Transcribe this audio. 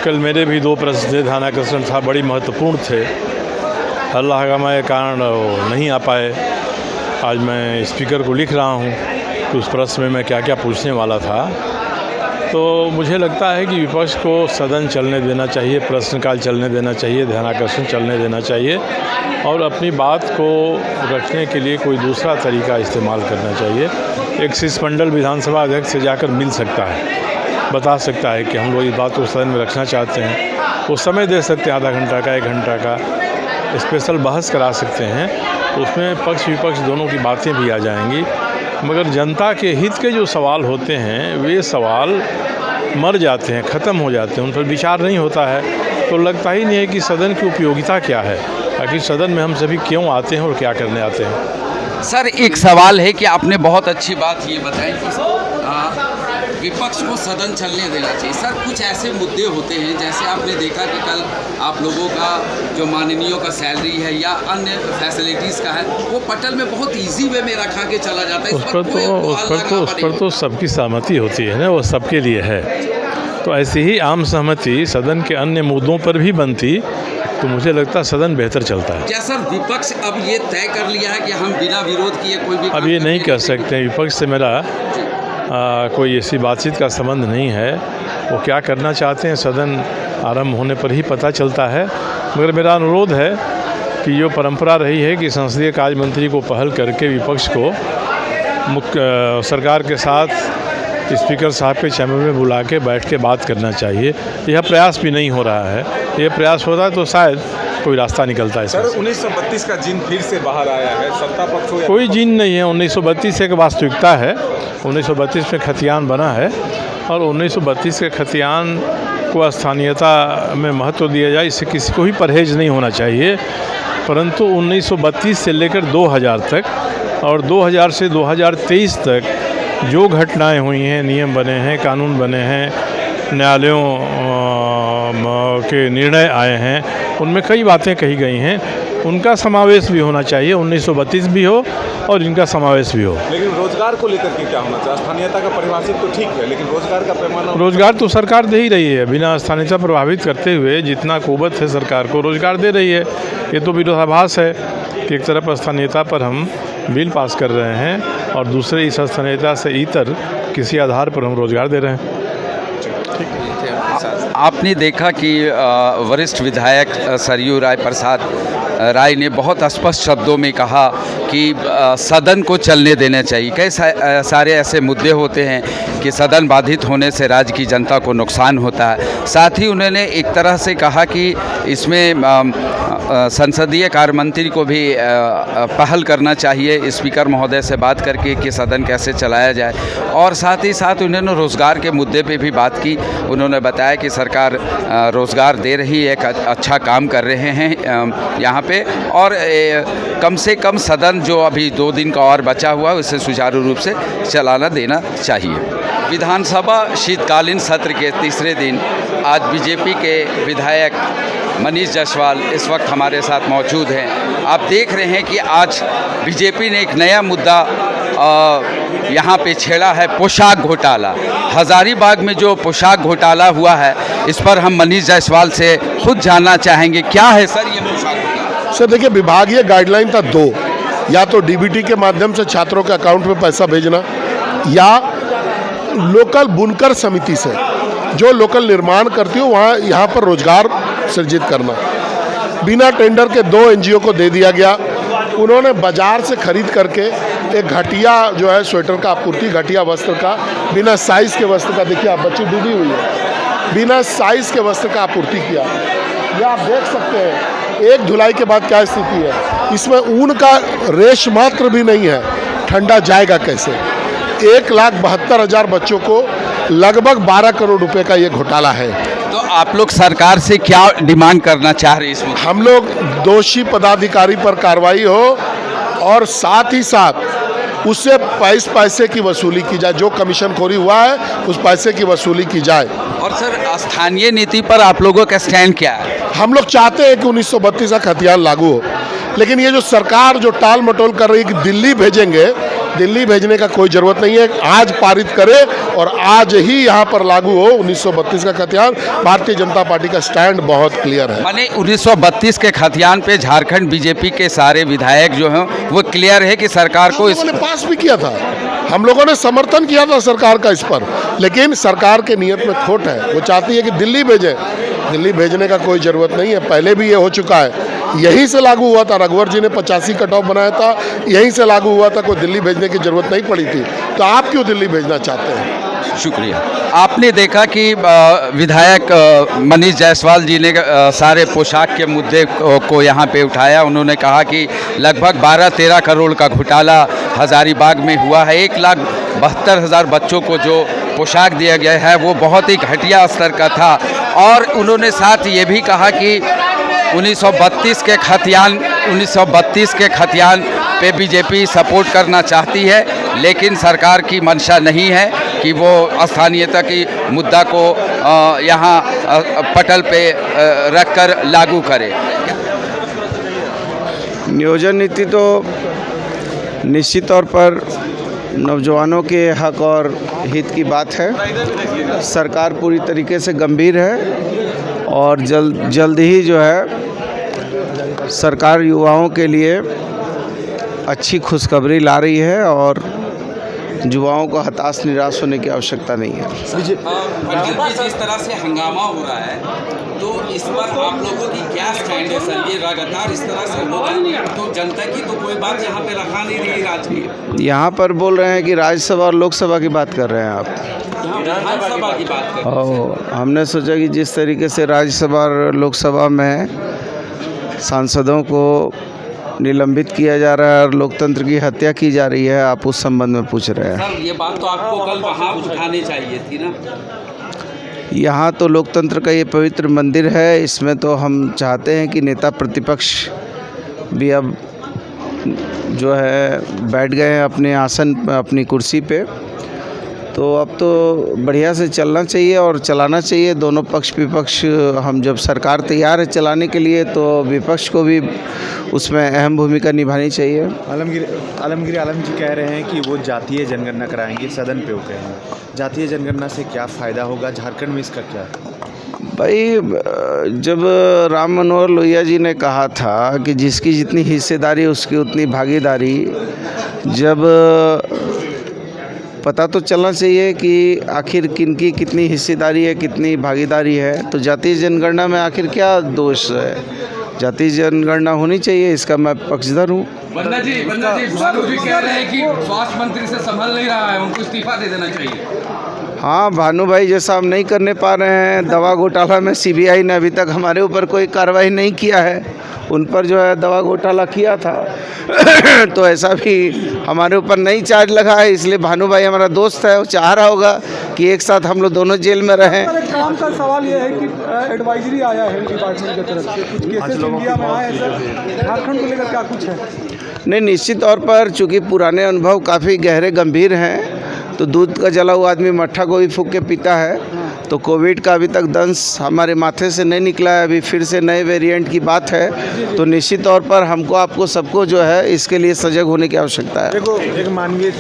कल मेरे भी दो प्रश्न थे, ध्यानाकर्षण था, बड़ी महत्वपूर्ण थे। अल्लाह का मैं कारण नहीं आ पाए। आज मैं स्पीकर को लिख रहा हूँ कि उस प्रश्न में मैं क्या क्या पूछने वाला था। तो मुझे लगता है कि विपक्ष को सदन चलने देना चाहिए, प्रश्नकाल चलने देना चाहिए, ध्यानाकर्षण चलने देना चाहिए और अपनी बात को रखने के लिए कोई दूसरा तरीका इस्तेमाल करना चाहिए। एक शिष्टमंडल विधानसभा अध्यक्ष से जाकर मिल सकता है, बता सकता है कि हम लोग इस बात को सदन में रखना चाहते हैं। वो समय दे सकते हैं, आधा घंटा का, 1 घंटा का स्पेशल बहस करा सकते हैं। उसमें पक्ष विपक्ष दोनों की बातें भी आ जाएंगी। मगर जनता के हित के जो सवाल होते हैं वे सवाल मर जाते हैं, ख़त्म हो जाते हैं, उन पर विचार नहीं होता है। तो लगता ही नहीं है कि सदन की उपयोगिता क्या है, आखिर सदन में हम सभी क्यों आते हैं और क्या करने आते हैं। सर, एक सवाल है कि आपने बहुत अच्छी बात ये बताई कि विपक्ष को सदन चलने देना चाहिए। सर, कुछ ऐसे मुद्दे होते हैं, जैसे आपने देखा कि कल आप लोगों का जो माननीयों का सैलरी है या अन्य फैसिलिटीज़ का है, वो पटल में बहुत इजी वे में रखा के चला जाता है। उस पर तो सबकी सहमति होती है ना, वो सबके लिए है। तो ऐसी ही आम सहमति सदन के अन्य मुद्दों पर भी बनती तो मुझे लगता है सदन बेहतर चलता है। क्या सर विपक्ष अब ये तय कर लिया है कि हम बिना विरोध किए कोई भी अब ये नहीं कह सकते। विपक्ष से मेरा कोई ऐसी बातचीत का संबंध नहीं है। वो क्या करना चाहते हैं सदन आरंभ होने पर ही पता चलता है। मगर मेरा अनुरोध है कि जो परंपरा रही है कि संसदीय कार्य मंत्री को पहल करके विपक्ष को सरकार के साथ स्पीकर साहब के चैम्बर में बुला के बैठ के बात करना चाहिए। यह प्रयास भी नहीं हो रहा है। यह प्रयास होता है तो शायद कोई रास्ता निकलता है। सर, 1932 का जिन फिर से बाहर आया है, सत्ता पक्ष हो या कोई जिन नहीं है। 1932 एक वास्तविकता है। 1932 में खतियान बना है और 1932 के खतियान को स्थानीयता में महत्व दिया जाए, इससे किसी को भी परहेज नहीं होना चाहिए। परंतु 1932 से लेकर 2000 तक और 2000 से 2023 तक जो घटनाएं हुई हैं, नियम बने हैं, कानून बने हैं, न्यायालयों के निर्णय आए हैं, उनमें कई बातें कही गई हैं। उनका समावेश भी होना चाहिए। 1932 भी हो और इनका समावेश भी हो। लेकिन रोजगार को लेकर के क्या होना चाहिए? स्थानीयता का परिभाषित तो ठीक है, लेकिन रोजगार का पैमाना, रोजगार तो सरकार दे ही रही है। बिना स्थानीयता प्रभावित करते हुए जितना कुवत है सरकार को, रोजगार दे रही है। ये तो विरोधाभास है कि एक तरफ स्थानीयता पर हम बिल पास कर रहे हैं और दूसरे इस स्थानीयता से इतर किसी आधार पर हम रोजगार दे रहे हैं। आपने देखा कि वरिष्ठ विधायक सरयू राय प्रसाद राय ने बहुत स्पष्ट शब्दों में कहा कि सदन को चलने देना चाहिए। कई सारे ऐसे मुद्दे होते हैं कि सदन बाधित होने से राज्य की जनता को नुकसान होता है। साथ ही उन्होंने एक तरह से कहा कि इसमें संसदीय कार्य मंत्री को भी पहल करना चाहिए, स्पीकर महोदय से बात करके कि सदन कैसे चलाया जाए। और साथ ही साथ उन्होंने रोज़गार के मुद्दे पे भी बात की। उन्होंने बताया कि सरकार रोज़गार दे रही है, एक अच्छा काम कर रहे हैं यहाँ पे, और कम से कम सदन जो अभी 2 दिन का और बचा हुआ है उसे सुचारू रूप से चलाना देना चाहिए। विधानसभा शीतकालीन सत्र के तीसरे दिन आज बीजेपी के विधायक मनीष जायसवाल इस वक्त हमारे साथ मौजूद हैं। आप देख रहे हैं कि आज बीजेपी ने एक नया मुद्दा यहाँ पे छेड़ा है, पोशाक घोटाला। हजारीबाग में जो पोशाक घोटाला हुआ है, इस पर हम मनीष जायसवाल से खुद जानना चाहेंगे। क्या है सर ये पोशाक घोटाला? सर देखिए, विभागीय गाइडलाइन था 2, या तो डीबीटी के माध्यम से छात्रों के अकाउंट में पैसा भेजना, या लोकल बुनकर समिति से जो लोकल निर्माण करती हो वहाँ यहाँ पर रोजगार सृजित करना। बिना टेंडर के 2 एनजीओ को दे दिया गया। उन्होंने बाजार से खरीद करके एक घटिया जो है स्वेटर का आपूर्ति, घटिया वस्त्र का, बिना साइज़ के वस्त्र का, देखिए आप बच्ची डूबी हुई है, बिना साइज़ के वस्त्र का आपूर्ति किया। यह आप देख सकते हैं एक धुलाई के बाद क्या स्थिति है। इसमें ऊन का रेश मात्र भी नहीं है, ठंडा जाएगा कैसे। 1,72,000 बच्चों को लगभग 12 करोड़ रुपए का ये घोटाला है। तो आप लोग सरकार से क्या डिमांड करना चाह रहे हैं इसमें? हम लोग दोषी पदाधिकारी पर कार्रवाई हो और साथ ही साथ उससे पैसे की वसूली की जाए। जो कमीशनखोरी हुआ है उस पैसे की वसूली की जाए। और सर, स्थानीय नीति पर आप लोगों का स्टैंड क्या है? हम लोग चाहते हैं कि 1932 का खतियान लागू हो, लेकिन ये जो सरकार जो टाल मटोल कर रही है कि दिल्ली भेजेंगे, दिल्ली भेजने का कोई ज़रूरत नहीं है। आज पारित करे और आज ही यहाँ पर लागू हो 1932 का खतियान। भारतीय जनता पार्टी का स्टैंड बहुत क्लियर है। माने 1932 के खतियान पे झारखंड बीजेपी के सारे विधायक जो हैं वो क्लियर है कि सरकार को हम लोगों ने पास भी किया था, हम लोगों ने समर्थन किया था सरकार का इस पर, लेकिन सरकार के नियत में खोट है। वो चाहती है कि दिल्ली भेजें, दिल्ली भेजने का कोई ज़रूरत नहीं है। पहले भी ये हो चुका है, यहीं से लागू हुआ था। रघुवर जी ने 85 कट ऑफ बनाया था, यहीं से लागू हुआ था। कोई दिल्ली भेजने की ज़रूरत नहीं पड़ी थी। तो आप क्यों दिल्ली भेजना चाहते हैं? शुक्रिया। आपने देखा कि विधायक मनीष जायसवाल जी ने सारे पोशाक के मुद्दे को यहाँ पे उठाया। उन्होंने कहा कि लगभग 12-13 करोड़ का घोटाला हज़ारीबाग में हुआ है। 1,72,000 बच्चों को जो पोशाक दिया गया है वो बहुत ही घटिया स्तर का था। और उन्होंने साथ ये भी कहा कि 1932 के खतियान पे बीजेपी सपोर्ट करना चाहती है, लेकिन सरकार की मंशा नहीं है कि वो स्थानीयता की मुद्दा को यहाँ पटल पे रखकर लागू करे। नियोजन नीति तो निश्चित तौर पर नौजवानों के हक और हित की बात है। सरकार पूरी तरीके से गंभीर है और जल्द ही जो है सरकार युवाओं के लिए अच्छी खुशखबरी ला रही है और युवाओं को हताश निराश होने की आवश्यकता नहीं है। जिस तरह से हंगामा हो रहा है तो इस पर आप लोगों की क्या स्टैंड है सर? ये लगातार इस तरह से हो रहा है तो जनता की तो कोई बात यहाँ पे रखा नहीं रही राजनीति। यहाँ पर बोल रहे हैं कि राज्यसभा और लोकसभा की बात कर रहे हैं आप। विधानसभा की बात कर रहे हैं। हमने सोचा कि जिस तरीके से राज्यसभा और लोकसभा में सांसदों को निलंबित किया जा रहा है और लोकतंत्र की हत्या की जा रही है, आप उस संबंध में पूछ रहे हैं। सर ये बात तो आपको कल वहाँ उठानी चाहिए थी ना। यहाँ तो लोकतंत्र का ये पवित्र मंदिर है, इसमें तो हम चाहते हैं कि नेता प्रतिपक्ष भी अब जो है बैठ गए हैं अपने आसन अपनी कुर्सी पे, तो अब तो बढ़िया से चलना चाहिए और चलाना चाहिए। दोनों पक्ष विपक्ष, हम जब सरकार तैयार है चलाने के लिए तो विपक्ष को भी उसमें अहम भूमिका निभानी चाहिए। आलमगीर आलम जी कह रहे हैं कि वो जातीय जनगणना कराएंगे, सदन पे वो कह रहे हैं। जातीय जनगणना से क्या फ़ायदा होगा झारखंड में, इसका क्या? भाई जब राम मनोहर लोहिया जी ने कहा था कि जिसकी जितनी हिस्सेदारी उसकी उतनी भागीदारी, जब पता तो चलना चाहिए कि आखिर किनकी कितनी हिस्सेदारी है, कितनी भागीदारी है। तो जातीय जनगणना में आखिर क्या दोष है? जातीय जनगणना होनी चाहिए, इसका मैं पक्षधर हूँ। वंदना जी भानु जी कह रहे हैं कि स्वास्थ्य मंत्री से संभल नहीं रहा है, उनको इस्तीफा दे देना चाहिए। हाँ, भानु भाई जैसा हम नहीं करने पा रहे हैं, दवा घोटाला में सीबीआई ने अभी तक हमारे ऊपर कोई कार्रवाई नहीं किया है, उन पर जो है दवा घोटाला किया था तो ऐसा भी हमारे ऊपर नहीं चार्ज लगा है। इसलिए भानु भाई हमारा दोस्त है, वो चाह रहा होगा कि एक साथ हम लोग दोनों जेल में रहें। काम का सवाल ये है कि एडवाइजरी आया है डिपार्टमेंट की तरफ से, कुछ केसेस इंडिया में आए हैं सर, झारखंड को लेकर क्या कुछ है? नहीं, निश्चित तौर पर चूँकि पुराने अनुभव काफ़ी गहरे गंभीर हैं, तो दूध का जला हुआ आदमी मट्ठा को भी फूंक के पीता है। तो कोविड का अभी तक दंश हमारे माथे से नहीं निकला है, अभी फिर से नए वेरिएंट की बात है। तो निश्चित तौर पर हमको आपको सबको जो है इसके लिए सजग होने की आवश्यकता है। देखो एक मानवीय